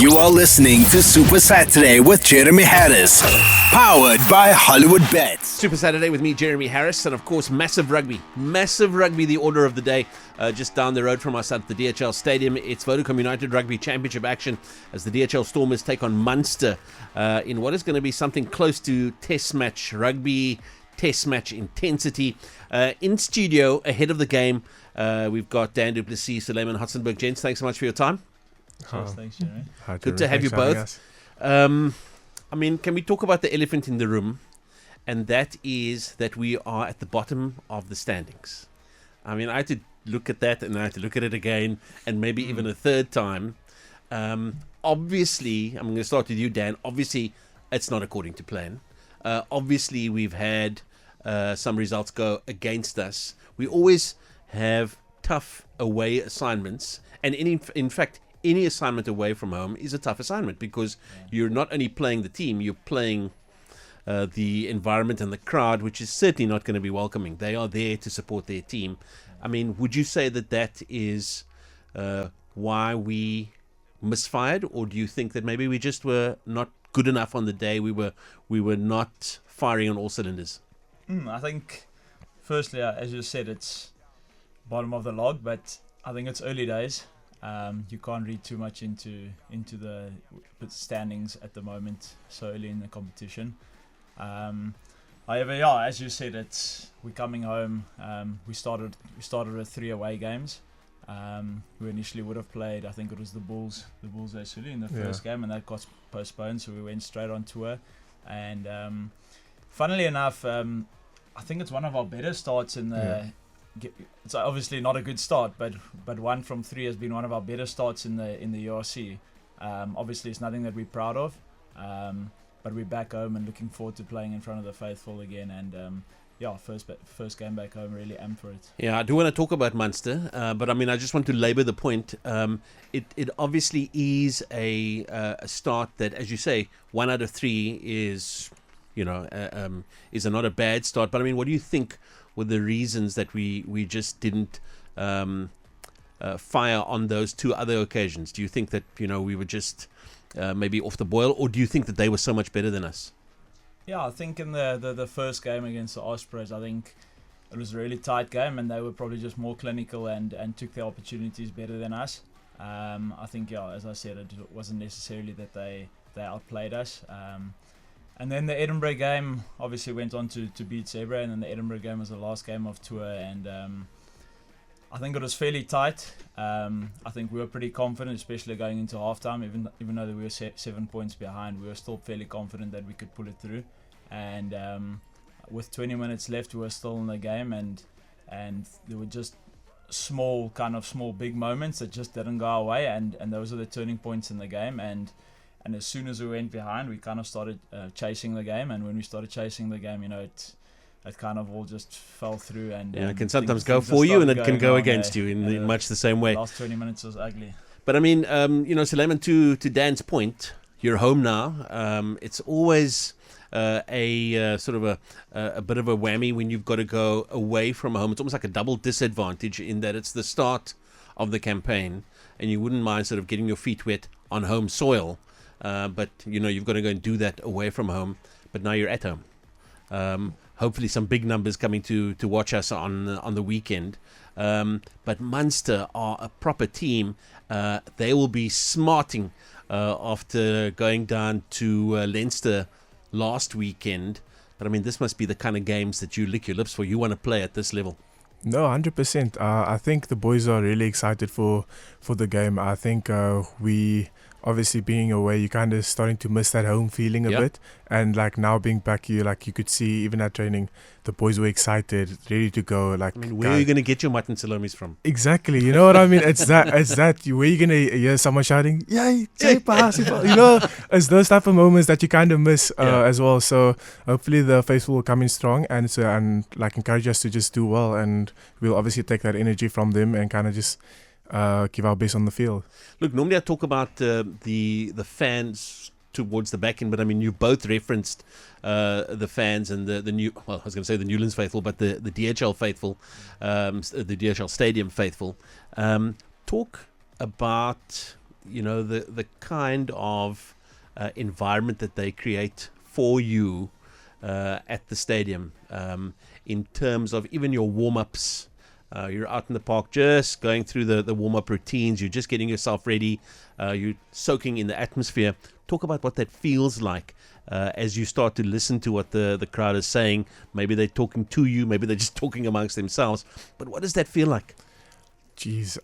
You are listening to Super Saturday with Jeremy Harris, powered by Hollywood Bets. Super Saturday with me, Jeremy Harris, and of course, massive rugby. Massive rugby, the order of the day. Just down the road from us at the DHL Stadium, it's Vodacom United Rugby Championship action as the DHL Stormers take on Munster in what is going to be something close to test match rugby, test match intensity. In studio, ahead of the game, we've got Dan du Plessis, Suleiman Hartzenberg. Gents, thanks so much for your time. Thanks, Jeremy. Good to have you both. I mean, can we talk about the elephant in the room? And that is that we are at the bottom of the standings. I mean, I had to look at that and I had to look at it again and maybe even a third time. Obviously, I'm going to start with you, Dan. Obviously, it's not according to plan. Obviously, we've had some results go against us. We always have tough away assignments. And in fact, any assignment away from home is a tough assignment because you're not only playing the team, you're playing the environment and the crowd, which is certainly not going to be welcoming. They are there to support their team. I mean, would you say that that is why we misfired, or do you think that maybe we just were not good enough on the day? We were not firing on all cylinders. I think, firstly, as you said, it's bottom of the log, but I think it's early days. You can't read too much into the standings at the moment, so early in the competition. However, as you said, we're coming home. We started with 3 away games. We initially would have played, I think it was the Bulls in the first game, and that got postponed, so we went straight on tour. And funnily enough, I think it's one of our better starts in the. It's obviously not a good start, but 1 from 3 has been one of our better starts in the URC. Obviously, it's nothing that we're proud of, but we're back home and looking forward to playing in front of the faithful again. And first game back home, really amped for it. Yeah, I do want to talk about Munster, but I mean, I just want to labour the point. It obviously is a start that, as you say, 1 out of 3 is not a bad start. But I mean, what do you think were the reasons that we just didn't fire on those 2 other occasions? Do you think that we were just maybe off the boil, or do you think that they were so much better than us? Yeah, I think in the first game against the Ospreys, I think it was a really tight game, and they were probably just more clinical and took their opportunities better than us. I think, as I said, it wasn't necessarily that they outplayed us. And then the Edinburgh game obviously went on to beat Zebra, and then the Edinburgh game was the last game of tour, and I think it was fairly tight. I think we were pretty confident, especially going into halftime. Even though we were 7 points behind, we were still fairly confident that we could pull it through. And with 20 minutes left, we were still in the game, and there were just small big moments that just didn't go our way, and those are the turning points in the game. And as soon as we went behind, we kind of started chasing the game. And when we started chasing the game, it kind of all just fell through. And it can sometimes go for you, and it can go against you in much the same way. The last 20 minutes was ugly. But I mean, Suleiman, to Dan's point, you're home now. It's always a sort of a bit of a whammy when you've got to go away from home. It's almost like a double disadvantage in that it's the start of the campaign, and you wouldn't mind sort of getting your feet wet on home soil. But you've got to go and do that away from home. But now you're at home. Hopefully, some big numbers coming to watch us on the weekend. But Munster are a proper team. They will be smarting after going down to Leinster last weekend. But I mean, this must be the kind of games that you lick your lips for. You want to play at this level. No, 100%. I think the boys are really excited for the game. I think we. Obviously, being away, you're kind of starting to miss that home feeling a bit. And like now being back here, like you could see even at training, the boys were excited, ready to go. Like, I mean, where are you going to get your mutton salomis from? Exactly. You know what I mean? It's that. Where you going to hear someone shouting, "Yay, it's those type of moments that you kind of miss as well. So hopefully the faithful will come in strong and encourage us to just do well. And we'll obviously take that energy from them and kind of just give our best on the field. Look, normally I talk about the fans towards the back end, but I mean, you both referenced the fans and the new, well, I was going to say the Newlands faithful, but the DHL faithful, the DHL Stadium faithful. Talk about the kind of environment that they create for you at the stadium, in terms of even your warm-ups. You're out in the park just going through the warm-up routines. You're just getting yourself ready. You're soaking in the atmosphere. Talk about what that feels like as you start to listen to what the crowd is saying. Maybe they're talking to you. Maybe they're just talking amongst themselves. But what does that feel like? Jeez,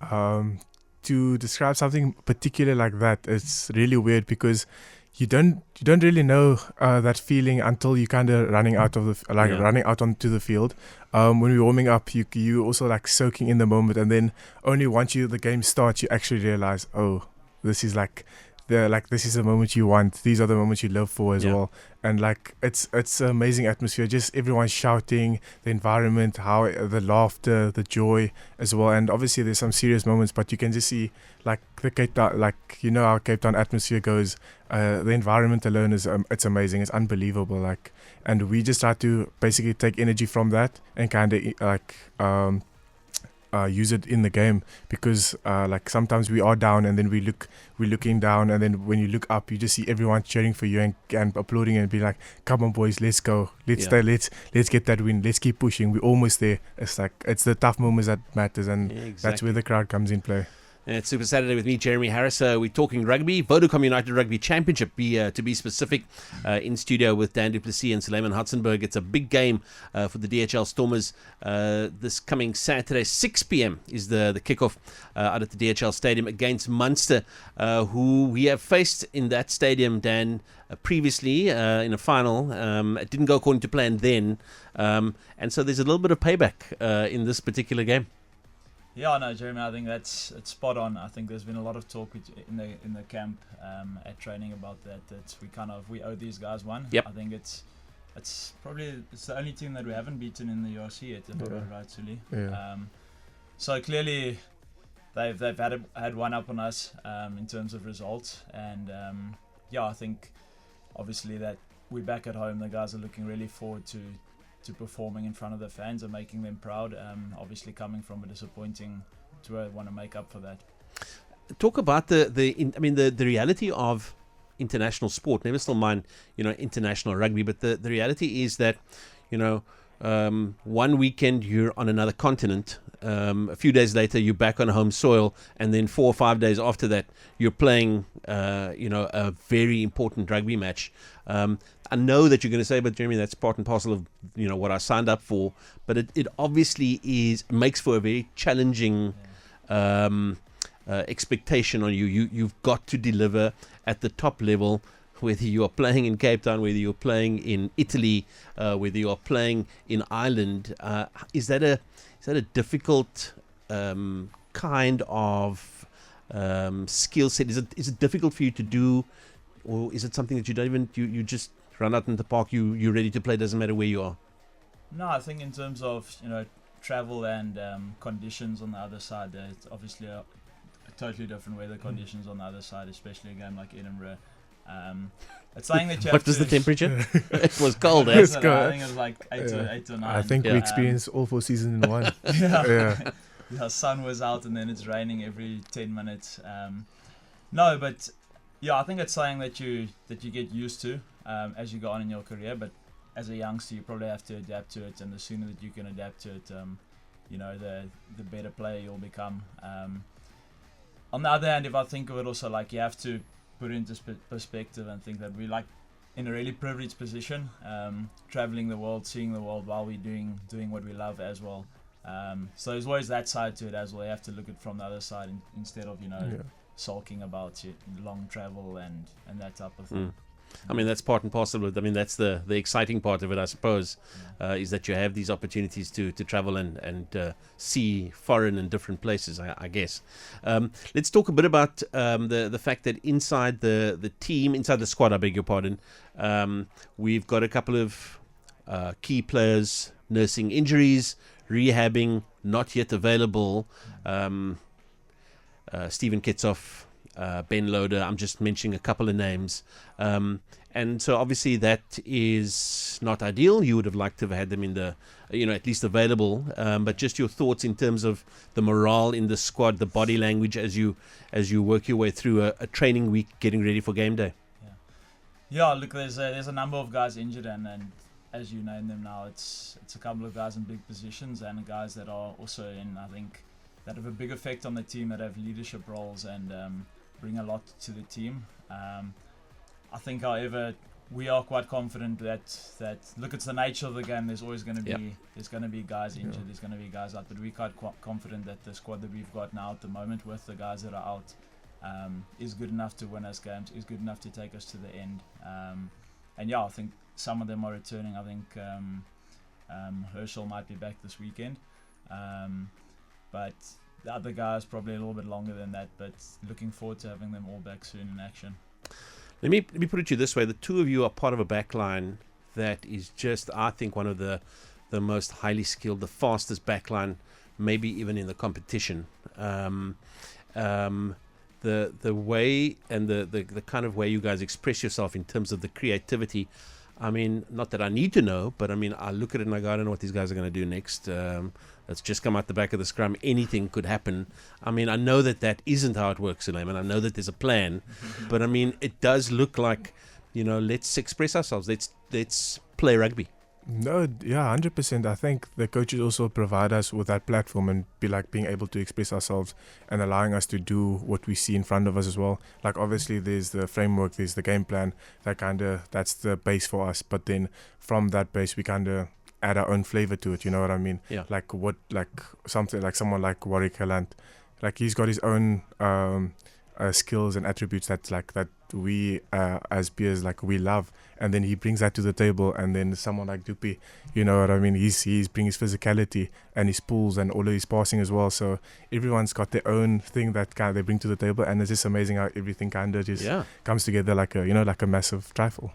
to describe something particular like that, it's really weird because you don't really know that feeling until you kind of running out onto the field. When we're warming up, you also like soaking in the moment, and then only once the game starts, you actually realize, oh, this is this is the moment you want. These are the moments you live for as well. And like it's an amazing atmosphere. Just everyone shouting, the environment, how the laughter, the joy as well. And obviously there's some serious moments, but you can just see like the Cape Town, how Cape Town atmosphere goes. The environment alone is it's amazing. It's unbelievable. And we just try to basically take energy from that and kind of use it in the game, because sometimes we are down and then we're looking down, and then when you look up, you just see everyone cheering for you and applauding and be like, come on boys, let's go, let's get that win, let's keep pushing, we're almost there. It's the tough moments that matters, and that's where the crowd comes in play. And it's Super Saturday with me, Jeremy Harris. We're talking rugby, Vodacom United Rugby Championship, to be specific, in studio with Dan du Plessis and Suleiman Hartzenberg. It's a big game for the DHL Stormers this coming Saturday. 6 p.m. is the kickoff out at the DHL Stadium against Munster, who we have faced in that stadium, Dan, previously in a final. It didn't go according to plan then, and so there's a little bit of payback in this particular game. Yeah, no, Jeremy, I think it's spot on. I think there's been a lot of talk in the camp at training about that we owe these guys one. Yep. I think it's probably the only team that we haven't beaten in the URC yet, if I got it right, Suli. Yeah. So clearly they've had one up on us in terms of results, and I think obviously that we're back at home. The guys are looking really forward to performing in front of the fans and making them proud. Obviously coming from a disappointing tour, want to make up for that. Talk about the reality of international sport. Never still mind, international rugby, but the reality is that, one weekend you're on another continent, a few days later you're back on home soil, and then 4 or 5 days after that you're playing, a very important rugby match. I know that you're going to say, but Jeremy, that's part and parcel of what I signed up for. But it obviously makes for a very challenging expectation on you. You've got to deliver at the top level, whether you are playing in Cape Town, whether you're playing in Italy, whether you are playing in Ireland. Is that a difficult kind of skill set? Is it difficult for you to do, or is it something that you don't even you just run out in the park, you're ready to play, doesn't matter where you are? No, I think in terms of travel and conditions on the other side, it's obviously a totally different weather conditions on the other side, especially a game like Edinburgh. It's something that you have What was the temperature? It was cold, eh? I think it was like 8 or 9. I think we experienced all 4 seasons in one. The sun was out and then it's raining every 10 minutes. No, but I think it's something that you get used to as you go on in your career. But as a youngster, you probably have to adapt to it, and the sooner that you can adapt to it, the better player you'll become. On the other hand, if I think of it also, you have to put it into perspective and think that we're in a really privileged position, traveling the world, seeing the world while we're doing what we love as well. So there's always that side to it as well. You have to look at it from the other side instead of sulking about long travel and that type of thing. I mean, that's part and parcel of it. I mean, that's the exciting part of it, I suppose, is that you have these opportunities to travel and see foreign and different places, I guess. Let's talk a bit about the fact that inside the team, inside the squad, I beg your pardon, we've got a couple of key players nursing injuries, rehabbing, not yet available. Stephen Kitsoff, Ben Loader, I'm just mentioning a couple of names. And so obviously that is not ideal. You would have liked to have had them in the at least available. But just your thoughts in terms of the morale in the squad, the body language as you work your way through a training week, getting ready for game day. Yeah, look, there's a number of guys injured, and as you name them now, it's a couple of guys in big positions and guys that are also I think, that have a big effect on the team, that have leadership roles and bring a lot to the team. I think, however, we are quite confident that look, it's the nature of the game. There's always going to be guys injured. There's going to be guys out, but we're quite confident that the squad that we've got now at the moment, with the guys that are out, is good enough to win us games, is good enough to take us to the end. And I think some of them are returning. I think Herschel might be back this weekend, but the other guys probably a little bit longer than that. But looking forward to having them all back soon in action. Let me put it to you this way: the two of you are part of a backline that is just, I think, one of the most highly skilled, the fastest backline, maybe even in the competition. The way and the kind of way you guys express yourself in terms of the creativity. I mean, not that I need to know, but I mean, I look at it and I go, I don't know what these guys are going to do next. Let's just come out the back of the scrum. Anything could happen. I mean, I know that isn't how it works, Suleiman. I know that there's a plan, but I mean, it does look like, let's express ourselves. Let's play rugby. No, yeah, 100%. I think the coaches also provide us with that platform and being able to express ourselves and allowing us to do what we see in front of us as well. Like, obviously there's the framework, there's the game plan, that's the base for us. But then from that base, we kind of add our own flavor to it. You know what I mean? Yeah. Something like someone like Warrick Gelant, like he's got his own skills and attributes that we as peers we love, and then he brings that to the table. And then someone like Dupi, you know what I mean, he's bringing his physicality and his pulls and all of his passing as well. So everyone's got their own thing that they bring to the table, and it's just amazing how everything kind of just comes together like a massive trifle.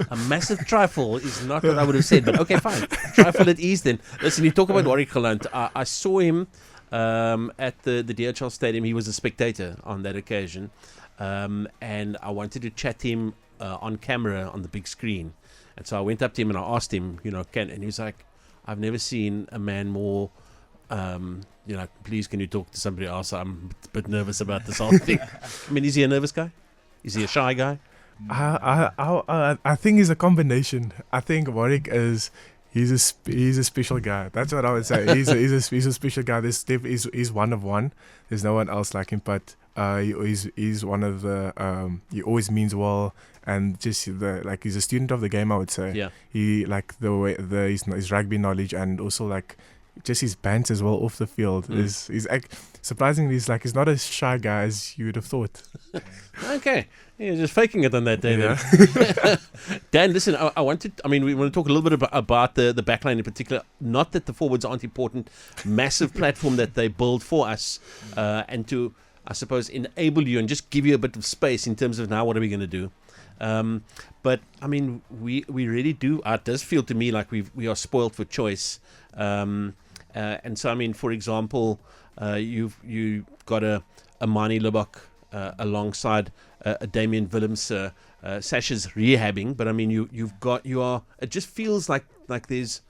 A massive trifle is not what I would have said, but okay, fine, trifle it is then. Listen, you talk about Warrick Gelant. I saw him at the DHL Stadium. He was a spectator on that occasion, and I wanted to chat to him on camera on the big screen. And so I went up to him and I asked him, and he was like, I've never seen a man more, please can you talk to somebody else? I'm a bit nervous about this whole thing. I mean, is he a nervous guy? Is he a shy guy? I think he's a combination. I think Warrick is... He's a special guy. That's what I would say. He's a special guy. He's one of one. There's no one else like him. But he's one of the. He always means well, and just he's a student of the game. I would say. Yeah. He his rugby knowledge, and also just his banter as well off the field. He's surprisingly he's not as shy guy as you would have thought. Okay, you're just faking it on that day. Then. Dan, listen, we want to talk a little bit about the backline in particular. Not that the forwards aren't important, massive platform that they build for us, and to, I suppose, enable you and just give you a bit of space in terms of now what are we going to do. But I mean, we really do. It does feel to me like we are spoiled for choice. And so, I mean, for example, you've got a Manie Libbok alongside a Damian Willemse. Sacha's rehabbing, but I mean, it just feels like there's,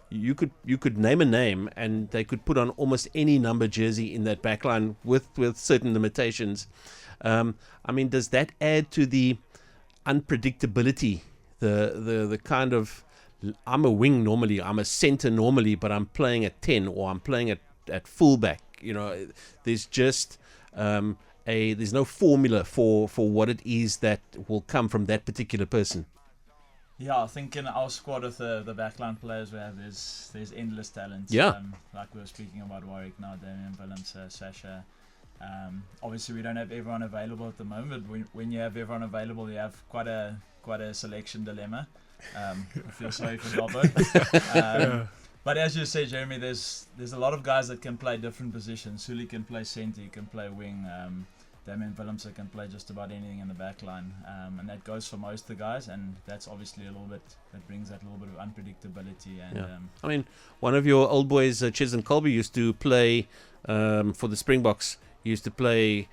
you could name a name and they could put on almost any number jersey in that backline with certain limitations. I mean, does that add to the unpredictability, the kind of, I'm a wing normally, I'm a center normally, but I'm playing at 10 or I'm playing at fullback. There's just there's no formula for what it is that will come from that particular person. Yeah, I think in our squad of the backline players we have, there's endless talent. Yeah. Like we were speaking about Warrick now, Damian Willemse, Sacha. Obviously we don't have everyone available at the moment. When you have everyone available, you have quite a selection dilemma. I feel sorry for Dobbo. But as you say, Jeremy, there's a lot of guys that can play different positions. Suli can play centre, he can play wing. Damian Willemse can play just about anything in the back line. And that goes for most of the guys, and that's obviously that brings that little bit of unpredictability. And I mean, one of your old boys, Ches and Colby, used to play for the Springboks. He used to play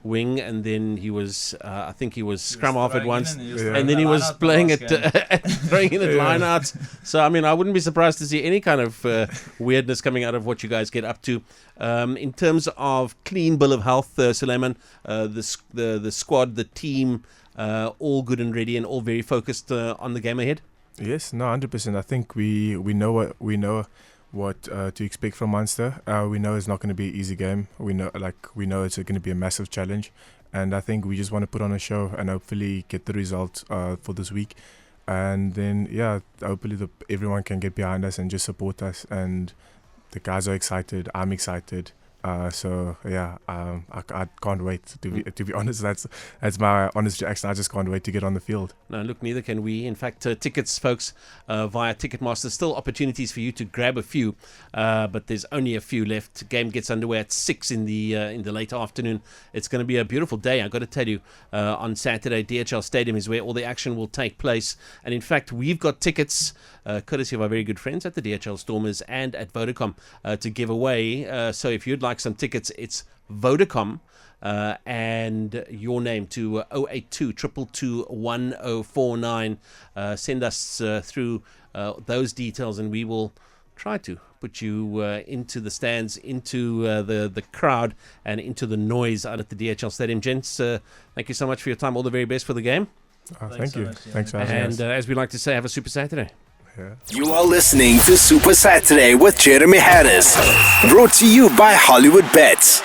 wing, and then he was, I think he was scrum half at once, and and then he was playing it, throwing in at line outs. So, I mean, I wouldn't be surprised to see any kind of weirdness coming out of what you guys get up to. In terms of clean bill of health, Suleiman, the squad, the team, all good and ready and all very focused on the game ahead? Yes, no, 100%. I think we know what to expect from Munster. We know it's not going to be an easy game. We know it's going to be a massive challenge, and I think we just want to put on a show and hopefully get the result for this week. And then hopefully everyone can get behind us and just support us. And the guys are excited. I'm excited. I can't wait to be honest. That's my honest reaction. I just can't wait to get on the field. No, look, neither can we. In fact, tickets, folks, via Ticketmaster, still opportunities for you to grab a few, but there's only a few left. Game gets underway at 6 in the late afternoon. It's going to be a beautiful day. I've got to tell you, on Saturday, DHL Stadium is where all the action will take place. And in fact, we've got tickets, courtesy of our very good friends at the DHL Stormers and at Vodacom, to give away. So if you'd like some tickets, it's Vodacom and your name to 082 222 1049. Send us through those details, and we will try to put you into the stands, into the crowd, and into the noise out at the DHL Stadium. Gents, thank you so much for your time. All the very best for the game. Thank you. Thanks for having us. And as we like to say, have a super Saturday. Yeah. You are listening to Super Saturday with Jeremy Harris. Brought to you by Hollywood Bets.